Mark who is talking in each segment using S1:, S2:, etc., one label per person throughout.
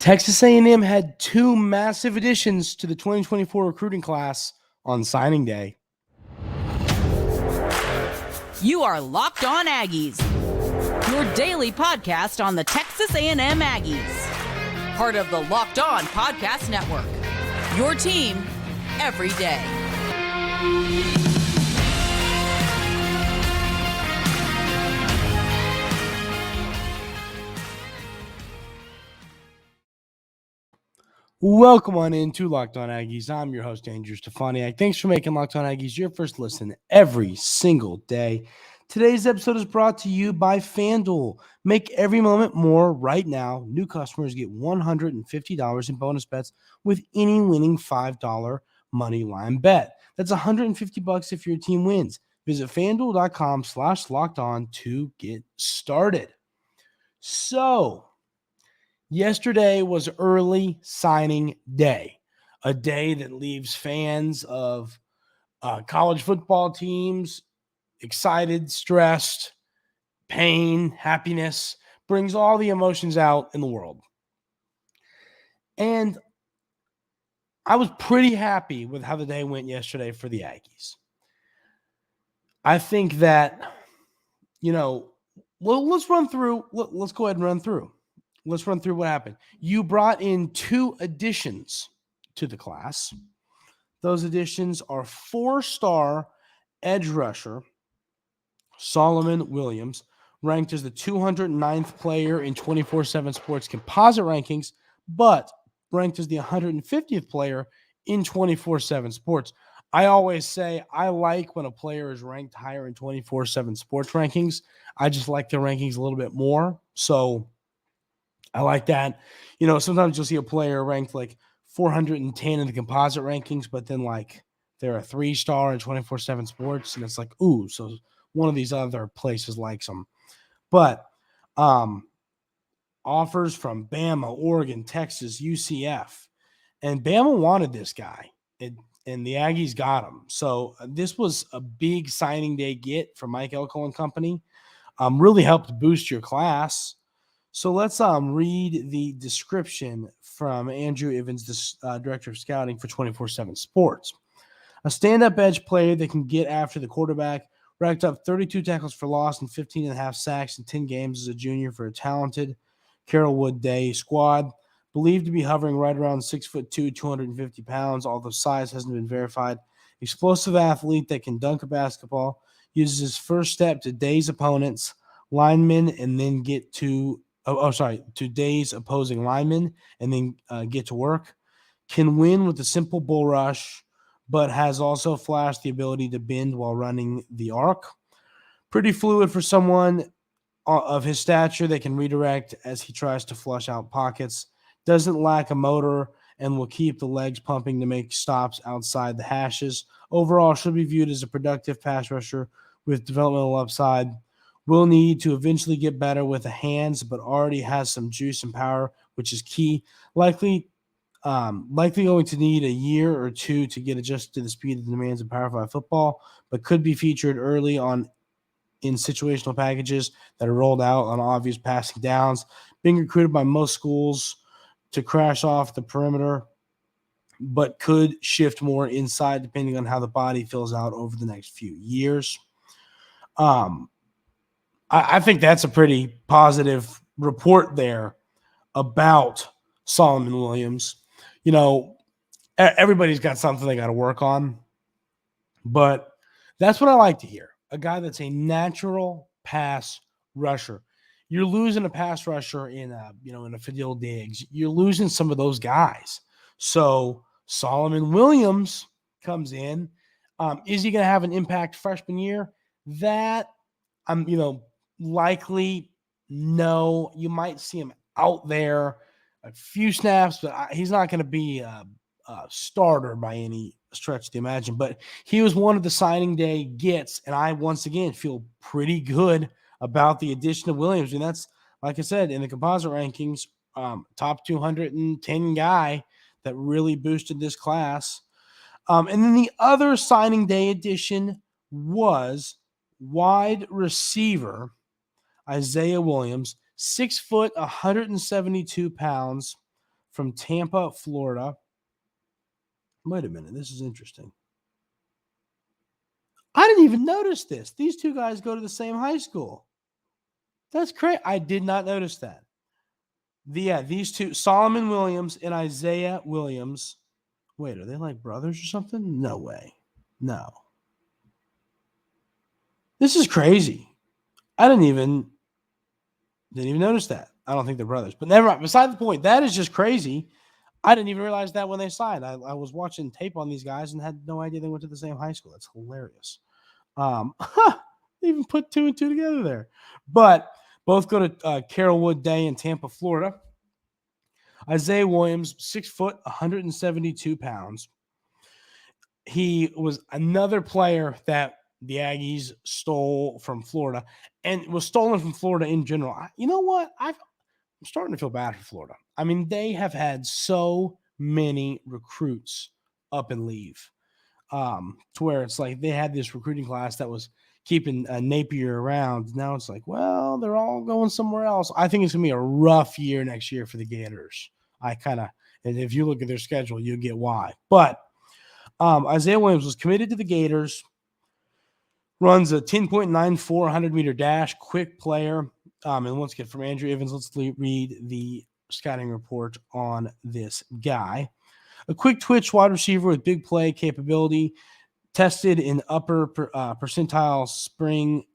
S1: Texas A&M had two massive additions to the 2024 recruiting class on signing day.
S2: You are Locked On Aggies, your daily podcast on the Texas A&M Aggies. Part of the Locked On Podcast Network, your team every day.
S1: Welcome on into Locked On Aggies. I'm your host, Andrew Stefaniak. Thanks for making Locked On Aggies your first listen every single day. Today's episode is brought to you by FanDuel. Make every moment more right now. New customers get $150 in bonus bets with any winning $5 money line bet. That's $150 if your team wins. Visit FanDuel.com/lockedon to get started. So, yesterday was early signing day, a day that leaves fans of college football teams excited, stressed, pain, happiness, brings all the emotions out in the world. And I was pretty happy with how the day went yesterday for the Aggies. I think that, let's go ahead and run through. Let's run through what happened. You brought in two additions to the class. Those additions are four-star edge rusher Solomon Williams, ranked as the 209th player in 24/7 Sports composite rankings, but ranked as the 150th player in 24/7 Sports. I always say I like when a player is ranked higher in 24/7 Sports rankings. I just like the rankings a little bit more. So I like that. Sometimes you'll see a player ranked like 410 in the composite rankings, but then like they're a 3-star in 24/7 Sports, and it's like, ooh, so one of these other places likes them. But offers from Bama, Oregon, Texas, UCF, and Bama wanted this guy, and the Aggies got him. So this was a big signing day get for Mike Elko and company. Really helped boost your class. So let's read the description from Andrew Evans, the director of scouting for 24/7 Sports. A stand-up edge player that can get after the quarterback, racked up 32 tackles for loss and 15 and a half sacks in 10 games as a junior for a talented Carrollwood Day squad. Believed to be hovering right around 6'2", 250 pounds, although size hasn't been verified. Explosive athlete that can dunk a basketball, uses his first step to daze opponents, linemen, and then get to daze opposing linemen and then get to work. Can win with a simple bull rush, but has also flashed the ability to bend while running the arc. Pretty fluid for someone of his stature that can redirect as he tries to flush out pockets. Doesn't lack a motor and will keep the legs pumping to make stops outside the hashes. Overall, should be viewed as a productive pass rusher with developmental upside. Will need to eventually get better with the hands, but already has some juice and power, which is key. Likely going to need a year or two to get adjusted to the speed and demands of Power 5 football, but could be featured early on in situational packages that are rolled out on obvious passing downs. Being recruited by most schools to crash off the perimeter, but could shift more inside depending on how the body fills out over the next few years. I think that's a pretty positive report there about Solomon Williams. Everybody's got something they got to work on, but that's what I like to hear. A guy that's a natural pass rusher. You're losing a pass rusher in a Fadil Diggs. You're losing some of those guys. So Solomon Williams comes in. Is he going to have an impact freshman year? That likely no. You might see him out there a few snaps, but he's not going to be a starter by any stretch of the imagination. But he was one of the signing day gets, and I once again feel pretty good about the addition of Williams. And that's, like I said, in the composite rankings, top 210 guy that really boosted this class. And then the other signing day addition was wide receiver Izaiah Williams, 6 foot, 172 pounds, from Tampa, Florida. Wait a minute. This is interesting. I didn't even notice this. These two guys go to the same high school. That's crazy. I did not notice that. These two, Solomon Williams and Izaiah Williams. Wait, are they like brothers or something? No way. No. This is crazy. I didn't even notice that. I don't think they're brothers. But never mind. Beside the point, that is just crazy. I didn't even realize that when they signed. I was watching tape on these guys and had no idea they went to the same high school. That's hilarious. They even put 2 and 2 together there. But both go to Carrollwood Day in Tampa, Florida. Izaiah Williams, 6 foot, 172 pounds. He was another player that the Aggies stole from Florida and was stolen from Florida in general. You know what? I'm starting to feel bad for Florida. I mean, they have had so many recruits up and leave to where it's like they had this recruiting class that was keeping Napier around. Now it's like, well, they're all going somewhere else. I think it's going to be a rough year next year for the Gators. And if you look at their schedule, you'll get why. But Izaiah Williams was committed to the Gators, runs a 10.94 100-meter dash, quick player. And once again, from Andrew Evans, let's read the scouting report on this guy. A quick twitch wide receiver with big play capability, tested in upper percentile spring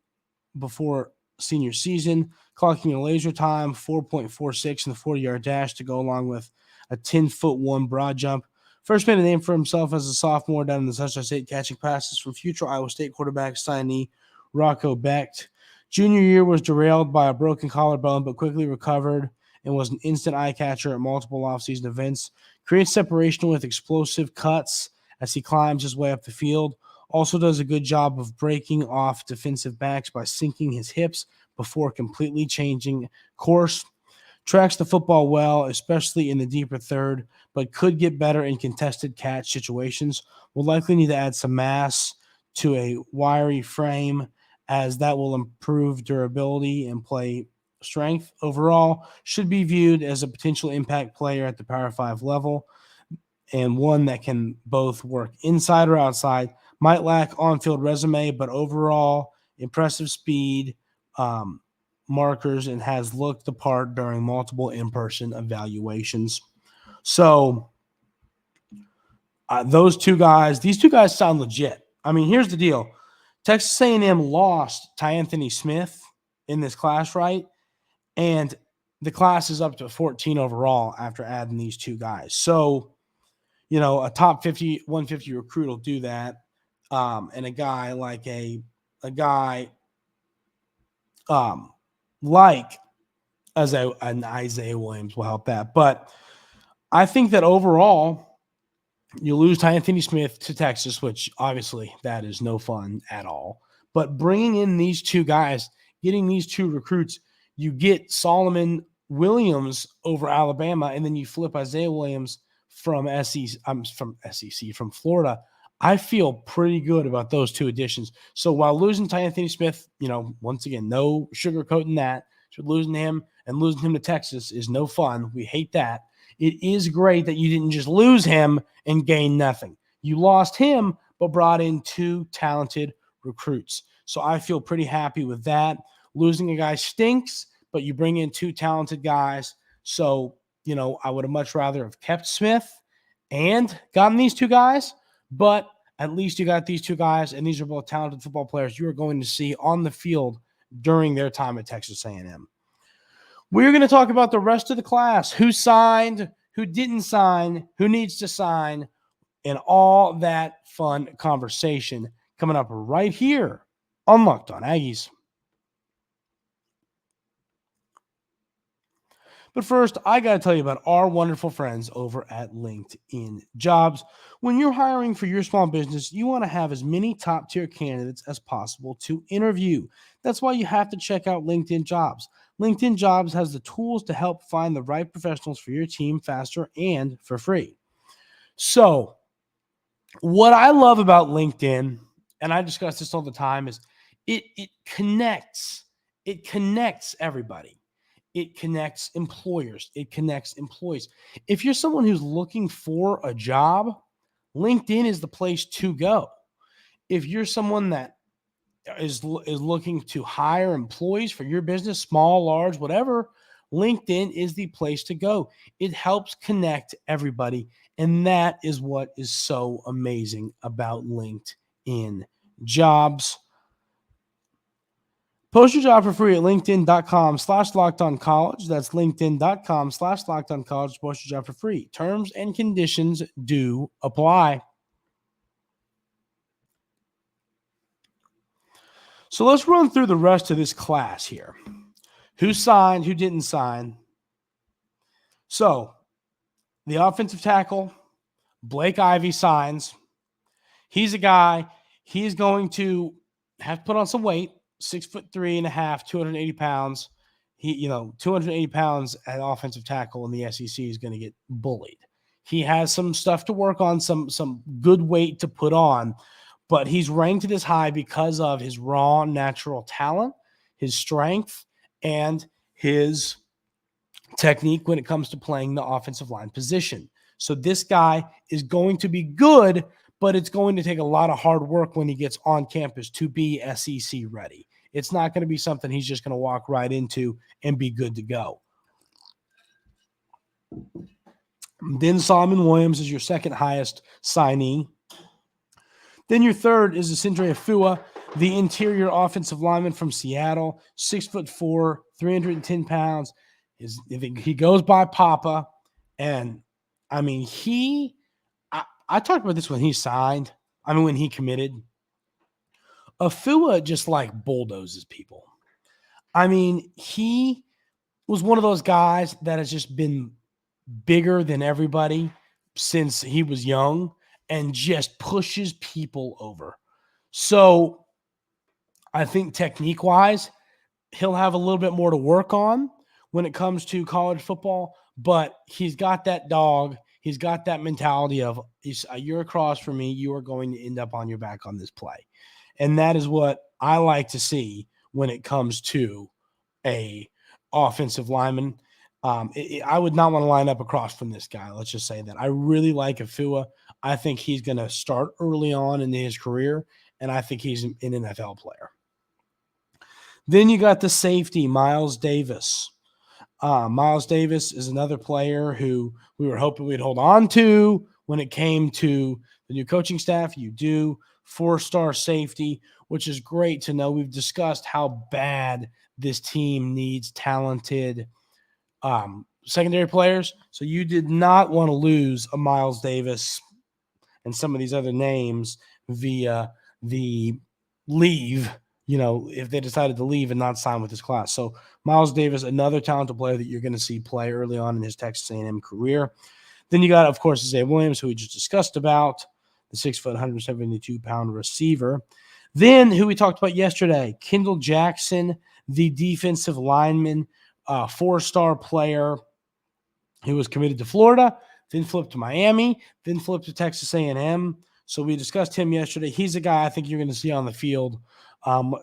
S1: before senior season, clocking a laser time 4.46 in the 40-yard dash to go along with a 10-foot-1 broad jump. First made a name for himself as a sophomore down in the Sunshine State, catching passes from future Iowa State quarterback signee Rocco Becht. Junior year was derailed by a broken collarbone, but quickly recovered and was an instant eye catcher at multiple offseason events. Creates separation with explosive cuts as he climbs his way up the field. Also does a good job of breaking off defensive backs by sinking his hips before completely changing course. Tracks the football well, especially in the deeper third, but could get better in contested catch situations. Will likely need to add some mass to a wiry frame, as that will improve durability and play strength. Overall, should be viewed as a potential impact player at the Power 5 level, and one that can both work inside or outside. Might lack on-field resume, but overall impressive speed, markers, and has looked the part during multiple in-person evaluations. So these two guys sound legit. I mean, here's the deal. Texas A&M lost Tyanthony Smith in this class, right? And the class is up to 14 overall after adding these two guys. So, you know, a top 50, 150 recruit will do that. And a guy like like Izaiah Williams will help that. But I think that overall, you lose Tyanthony Smith to Texas, which obviously that is no fun at all. But bringing in these two guys, getting these two recruits, you get Solomon Williams over Alabama, and then you flip Izaiah Williams from Florida. I feel pretty good about those two additions. So while losing Tyanthony Smith, you know, once again, no sugarcoating that. So losing him to Texas is no fun. We hate that. It is great that you didn't just lose him and gain nothing. You lost him, but brought in two talented recruits. So I feel pretty happy with that. Losing a guy stinks, but you bring in two talented guys. So, you know, I would have much rather have kept Smith and gotten these two guys, but at least you got these two guys, and these are both talented football players you are going to see on the field during their time at Texas A&M. We're going to talk about the rest of the class, who signed, who didn't sign, who needs to sign, and all that fun conversation coming up right here on Locked On Aggies. But first, I got to tell you about our wonderful friends over at LinkedIn Jobs. When you're hiring for your small business, you want to have as many top-tier candidates as possible to interview. That's why you have to check out LinkedIn Jobs. LinkedIn Jobs has the tools to help find the right professionals for your team faster and for free. So, what I love about LinkedIn, and I discuss this all the time, is it connects everybody. it connects employers. It connects employees. If you're someone who's looking for a job, LinkedIn is the place to go. If you're someone that is looking to hire employees for your business, small, large, whatever, LinkedIn is the place to go. It helps connect everybody. And that is what is so amazing about LinkedIn Jobs. Post your job for free at linkedin.com/lockedoncollege. That's linkedin.com/lockedoncollege. Post your job for free. Terms and conditions do apply. So let's run through the rest of this class here. Who signed, who didn't sign. So the offensive tackle, Blake Ivy, signs. He's a guy, he's going to have to put on some weight. 6'3.5", 280 pounds. 280 pounds at offensive tackle in the SEC is going to get bullied. He has some stuff to work on, some good weight to put on, but he's ranked this high because of his raw natural talent, his strength, and his technique when it comes to playing the offensive line position. So this guy is going to be good, but it's going to take a lot of hard work when he gets on campus to be SEC ready. It's not going to be something he's just going to walk right into and be good to go. Then Solomon Williams is your second highest signee. Then your third is Izaiah Williams, the interior offensive lineman from Seattle, 6'4", 310 pounds. He goes by Papa. And, I mean, I talked about this when he signed. When he committed. Afua just like bulldozes people. He was one of those guys that has just been bigger than everybody since he was young and just pushes people over. So I think technique-wise, he'll have a little bit more to work on when it comes to college football, but he's got that dog. He's got that mentality of, you're across from me, you are going to end up on your back on this play. And that is what I like to see when it comes to a offensive lineman. I would not want to line up across from this guy. Let's just say that. I really like Afua. I think he's going to start early on in his career, and I think he's an NFL player. Then you got the safety, Miles Davis. Miles Davis is another player who we were hoping we'd hold on to when it came to the new coaching staff. You do. 4-star safety, which is great to know. We've discussed how bad this team needs talented secondary players. So you did not want to lose a Miles Davis and some of these other names via the leave, if they decided to leave and not sign with this class. So Miles Davis, another talented player that you're going to see play early on in his Texas A&M career. Then you got, of course, Izaiah Williams, who we just discussed about, the 6', 172-pound receiver. Then, who we talked about yesterday, Kendall Jackson, the defensive lineman, 4-star player who was committed to Florida, then flipped to Miami, then flipped to Texas A&M. So we discussed him yesterday. He's a guy I think you're going to see on the field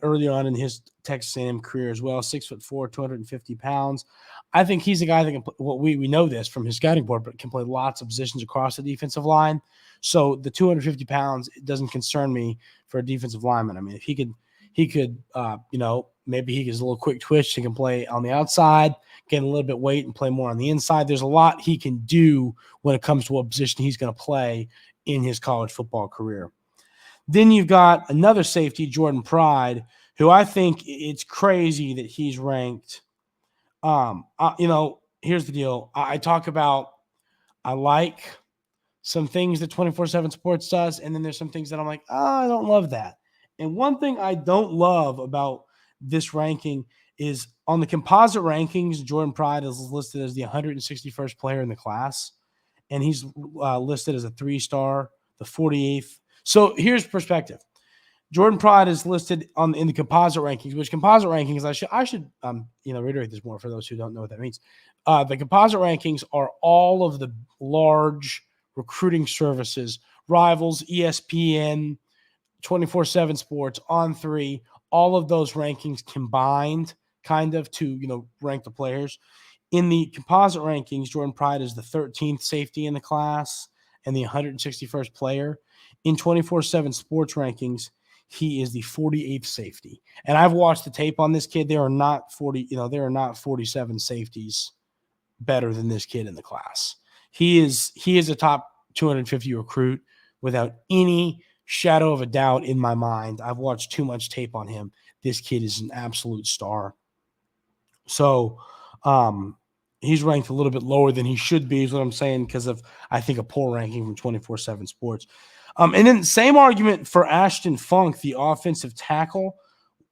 S1: early on in his Texas A&M career as well, 6'4", 250 pounds. I think he's a guy that can play, we know this from his scouting board, but can play lots of positions across the defensive line. So the 250 pounds, it doesn't concern me for a defensive lineman. If he could, maybe he gets a little quick twitch. He can play on the outside, gain a little bit weight, and play more on the inside. There's a lot he can do when it comes to what position he's going to play in his college football career. Then you've got another safety, Jordan Pride, who I think it's crazy that he's ranked. Here's the deal. I like some things that 24/7 Sports does, and then there's some things that I'm like, I don't love that. And one thing I don't love about this ranking is on the composite rankings, Jordan Pride is listed as the 161st player in the class, and he's listed as a 3-star, the 48th. So here's perspective. Jordan Pride is listed in the composite rankings, which composite rankings, I should reiterate this more for those who don't know what that means. The composite rankings are all of the large recruiting services, Rivals, ESPN, 24/7 Sports, On3, all of those rankings combined kind of to, rank the players. In the composite rankings, Jordan Pride is the 13th safety in the class and the 161st player. In 24/7 sports rankings, he is the 48th safety. And I've watched the tape on this kid. There are not 47 safeties better than this kid in the class. He is a top 250 recruit without any shadow of a doubt in my mind. I've watched too much tape on him. This kid is an absolute star. So he's ranked a little bit lower than he should be, is what I'm saying, because of, I think, a poor ranking from 24/7 Sports. And then same argument for Ashton Funk, the offensive tackle.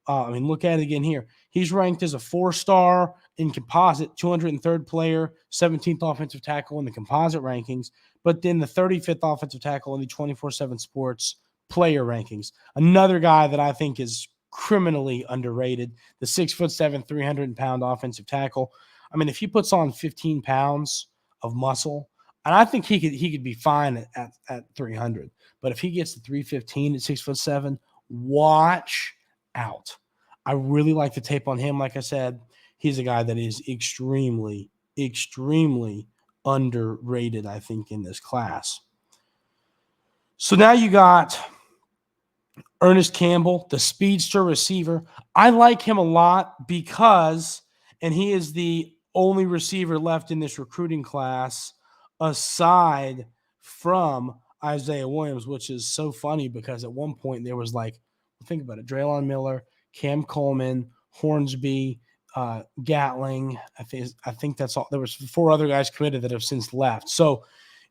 S1: Look at it again here. He's ranked as a 4-star in composite, 203rd player, 17th offensive tackle in the composite rankings, but then the 35th offensive tackle in the 24/7 Sports player rankings. Another guy that I think is criminally underrated, the 6'7", 300-pound offensive tackle. If he puts on 15 pounds of muscle, and I think he could be fine at 300, but if he gets to 315 at 6'7", watch out. I really like the tape on him. Like I said, he's a guy that is extremely, extremely underrated, I think, in this class. So now you got Ernest Campbell, the speedster receiver. I like him a lot because, and he is the only receiver left in this recruiting class aside from Izaiah Williams, which is so funny because at one point there was think about it, Draylon Miller, Cam Coleman, Hornsby, Gatling. I think that's all. There was 4 other guys committed that have since left. So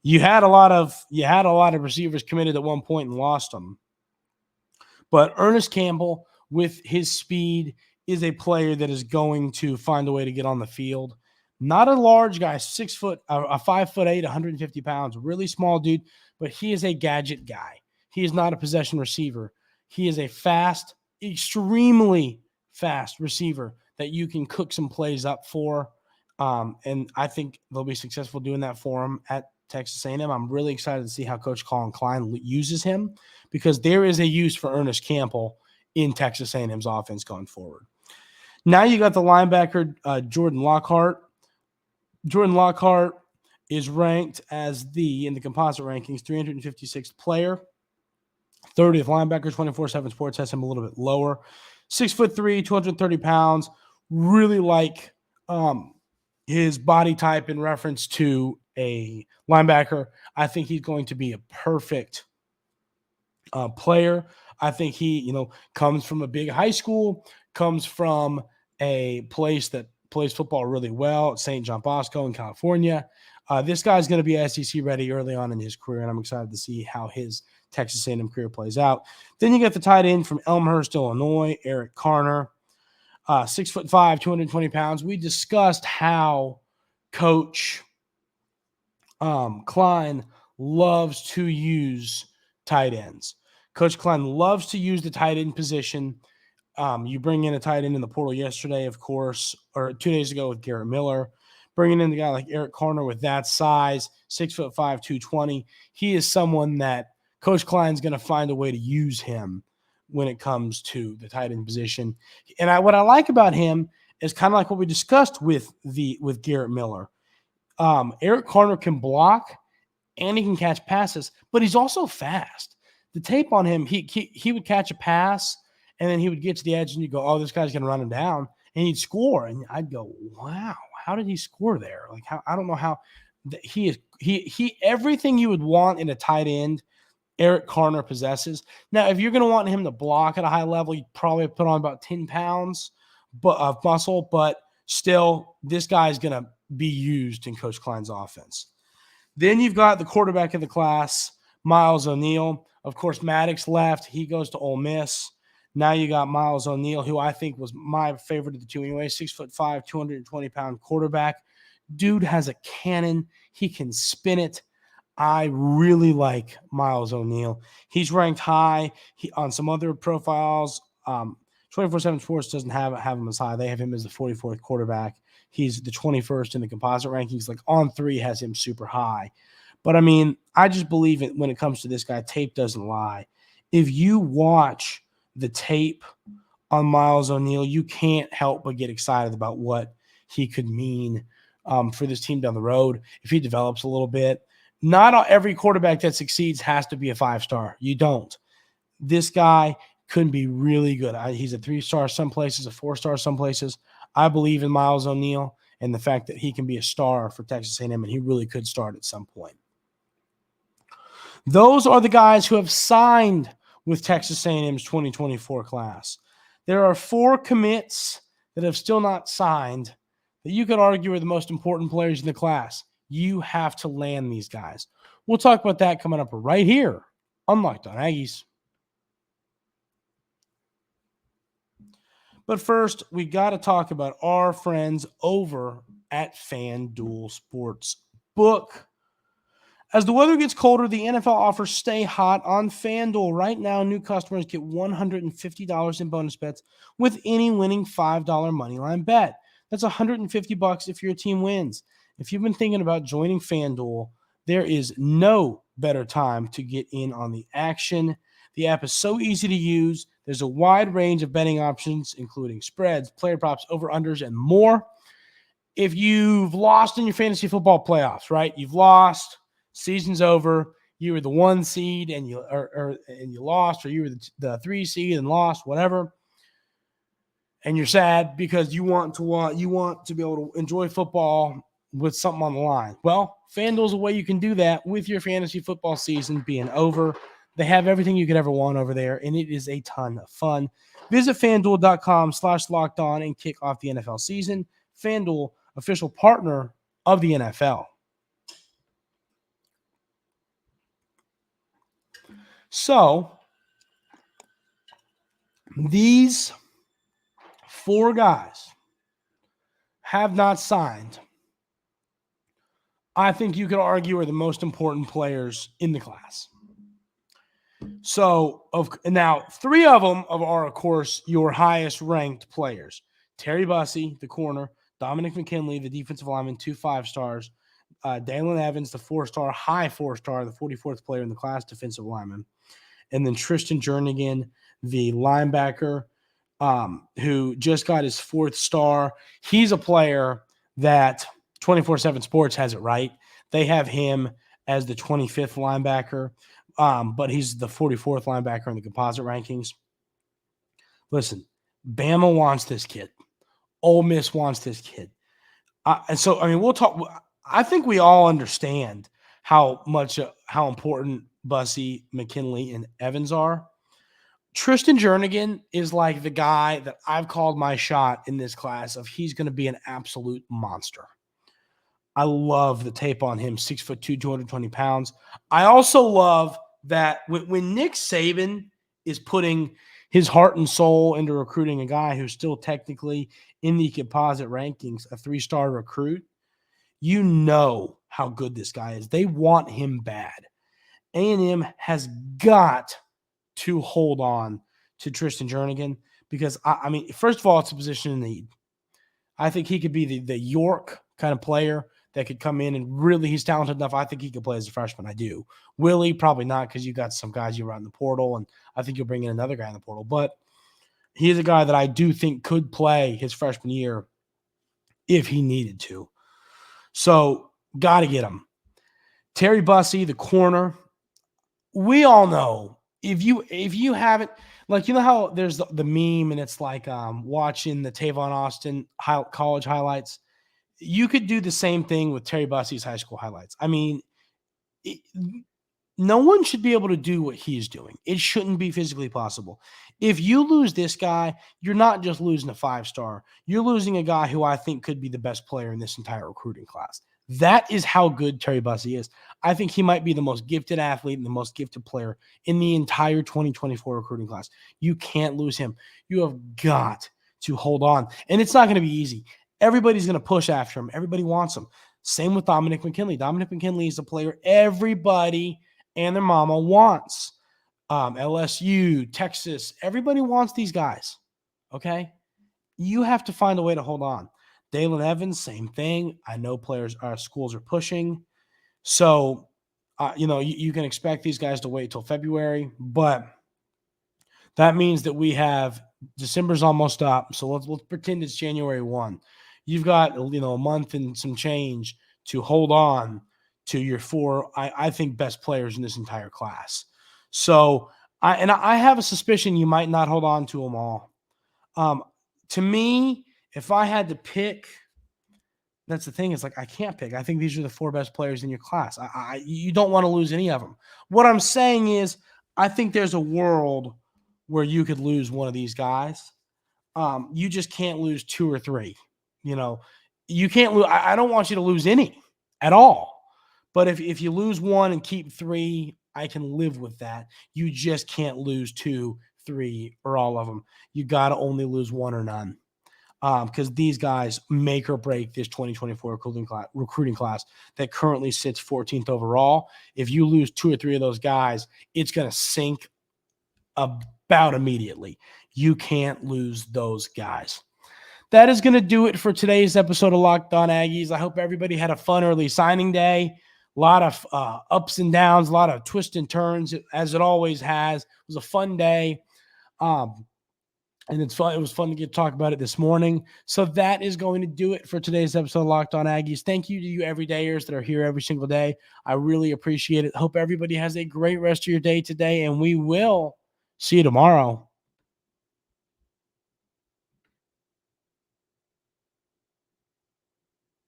S1: you had a lot of receivers committed at one point and lost them. But Ernest Campbell, with his speed, is a player that is going to find a way to get on the field. Not a large guy, 6 foot, 5'8", 150 pounds, really small dude, but he is a gadget guy. He is not a possession receiver. He is a fast, extremely fast receiver that you can cook some plays up for. And I think they'll be successful doing that for him at Texas A&M. I'm really excited to see how Coach Colin Klein uses him because there is a use for Ernest Campbell in Texas A&M's offense going forward. Now you got the linebacker, Jordan Lockhart. Jordan Lockhart is ranked as in the composite rankings, 356th player, 30th linebacker. 24/7 Sports has him a little bit lower. 6'3", 230 pounds. Really like his body type in reference to a linebacker. I think he's going to be a perfect player. I think he, comes from a big high school, comes from a place that plays football really well at St. John Bosco in California. This guy's going to be SEC ready early on in his career, and I'm excited to see how his Texas A&M career plays out. Then you get the tight end from Elmhurst, Illinois, Eric Carner, 6'5", 220 pounds. We discussed how Coach Klein loves to use tight ends. Coach Klein loves to use the tight end position. You bring in a tight end in the portal yesterday, of course, or 2 days ago with Garrett Miller. Bringing in the guy like Eric Carner with that size, 6'5", 220. He is someone that Coach Klein's going to find a way to use him when it comes to the tight end position. And what I like about him is kind of like what we discussed with Garrett Miller. Eric Carner can block and he can catch passes, but he's also fast. The tape on him, he would catch a pass and then he would get to the edge and you go, oh, this guy's going to run him down, and he'd score. And I'd go, wow, how did he score there? I don't know how he everything you would want in a tight end, Eric Carner possesses. Now, if you're going to want him to block at a high level, you'd probably put on about 10 pounds of muscle, but still, this guy's going to be used in Coach Klein's offense. Then you've got the quarterback of the class, Miles O'Neill. Of course, Maddox left. He goes to Ole Miss. Now you got Miles O'Neill, who I think was my favorite of the two anyway, 6'5", 220-pound quarterback. Dude has a cannon. He can spin it. I really like Miles O'Neill. He's ranked high on some other profiles. 24/7 Sports doesn't have him as high. They have him as the 44th quarterback. He's the 21st in the composite rankings. On3 has him super high. But, I just believe it when it comes to this guy. Tape doesn't lie. If you watch the tape on Miles O'Neal, you can't help but get excited about what he could mean for this team down the road if he develops a little bit. Not every quarterback that succeeds has to be a 5-star. You don't. This guy could be really good. He's a 3-star some places, a 4-star some places. I believe in Miles O'Neal and the fact that he can be a star for Texas A&M, and he really could start at some point. Those are the guys who have signed with Texas A&M's 2024 class. There are 4 commits that have still not signed that you could argue are the most important players in the class. You have to land these guys. We'll talk about that coming up right here on Locked On Aggies. But first, we got to talk about our friends over at FanDuel Sportsbook. As the weather gets colder, the NFL offers stay hot on FanDuel. Right now, new customers get $150 in bonus bets with any winning $5 moneyline bet. That's $150 if your team wins. If you've been thinking about joining FanDuel, there is no better time to get in on the action. The app is so easy to use. There's a wide range of betting options, including spreads, player props, over-unders, and more. If you've lost in your fantasy football playoffs, right? You've lost, season's over, you were the 1 seed and you lost, or you were the 3 seed and lost, whatever. And you're sad because you want to be able to enjoy football with something on the line. Well, FanDuel's a way you can do that with your fantasy football season being over. They have everything you could ever want over there, and it is a ton of fun. Visit FanDuel.com/lockedon and kick off the NFL season. FanDuel, official partner of the NFL. So, these 4 guys have not signed. I think you could argue are the most important players in the class. So, now 3 of them are, of course, your highest ranked players. Terry Bussey, the corner, Dominick McKinley, the defensive lineman, 2 5-stars, Dealyn Evans, the 4-star, high 4-star, the 44th player in the class, defensive lineman, and then Tristan Jernigan, the linebacker, who just got his 4th star. He's a player that 24/7 Sports has it right. They have him as the 25th linebacker, but he's the 44th linebacker in the composite rankings. Listen, Bama wants this kid. Ole Miss wants this kid. And so, I mean, we'll talk. I think we all understand how important Bussey, McKinley, and Evans are. Tristan Jernigan is like the guy that I've called my shot in this class of he's going to be an absolute monster. I love the tape on him, 6'2", 220 pounds. I also love that when Nick Saban is putting his heart and soul into recruiting a guy who's still technically in the composite rankings, a 3-star recruit, you know how good this guy is. They want him bad. A&M has got to hold on to Tristan Jernigan because, I mean, first of all, it's a position in need. I think he could be the York kind of player that could come in and really, he's talented enough. I think he could play as a freshman. I do. Willie, probably not, because you got some guys you run in the portal, and I think you'll bring in another guy in the portal. But he's a guy that I do think could play his freshman year if he needed to. So, got to get him. Terry Bussey, the corner. We all know, if you haven't, like, you know how there's the meme and it's like watching the Tavon Austin college highlights? You could do the same thing with Terry Bussey's high school highlights. I mean, no one should be able to do what he's doing. It shouldn't be physically possible. If you lose this guy, you're not just losing a 5-star. You're losing a guy who I think could be the best player in this entire recruiting class. That is how good Terry Bussey is. I think he might be the most gifted athlete and the most gifted player in the entire 2024 recruiting class. You can't lose him. You have got to hold on. And it's not going to be easy. Everybody's going to push after him. Everybody wants him. Same with Dominick McKinley. Dominick McKinley is a player everybody and their mama wants. LSU, Texas, everybody wants these guys. Okay? You have to find a way to hold on. Dealyn Evans, same thing. I know schools are pushing. So, you can expect these guys to wait till February, but that means that we have December's almost up, so let's pretend it's January 1. You've got a month and some change to hold on to your four, I think, best players in this entire class. So I have a suspicion you might not hold on to them all. To me, if I had to pick, that's the thing. It's like I can't pick. I think these are the four best players in your class. You don't want to lose any of them. What I'm saying is, I think there's a world where you could lose one of these guys. You just can't lose two or three. You can't lose. I don't want you to lose any at all. But if you lose one and keep three, I can live with that. You just can't lose two, three, or all of them. You got to only lose one or none. Because these guys make or break this 2024 recruiting class that currently sits 14th overall. If you lose two or three of those guys, it's going to sink about immediately. You can't lose those guys. That is going to do it for today's episode of Locked On Aggies. I hope everybody had a fun early signing day. A lot of ups and downs, a lot of twists and turns, as it always has. It was a fun day. And it's fun. It was fun to get to talk about it this morning. So that is going to do it for today's episode of Locked On Aggies. Thank you to you everydayers that are here every single day. I really appreciate it. Hope everybody has a great rest of your day today, and we will see you tomorrow.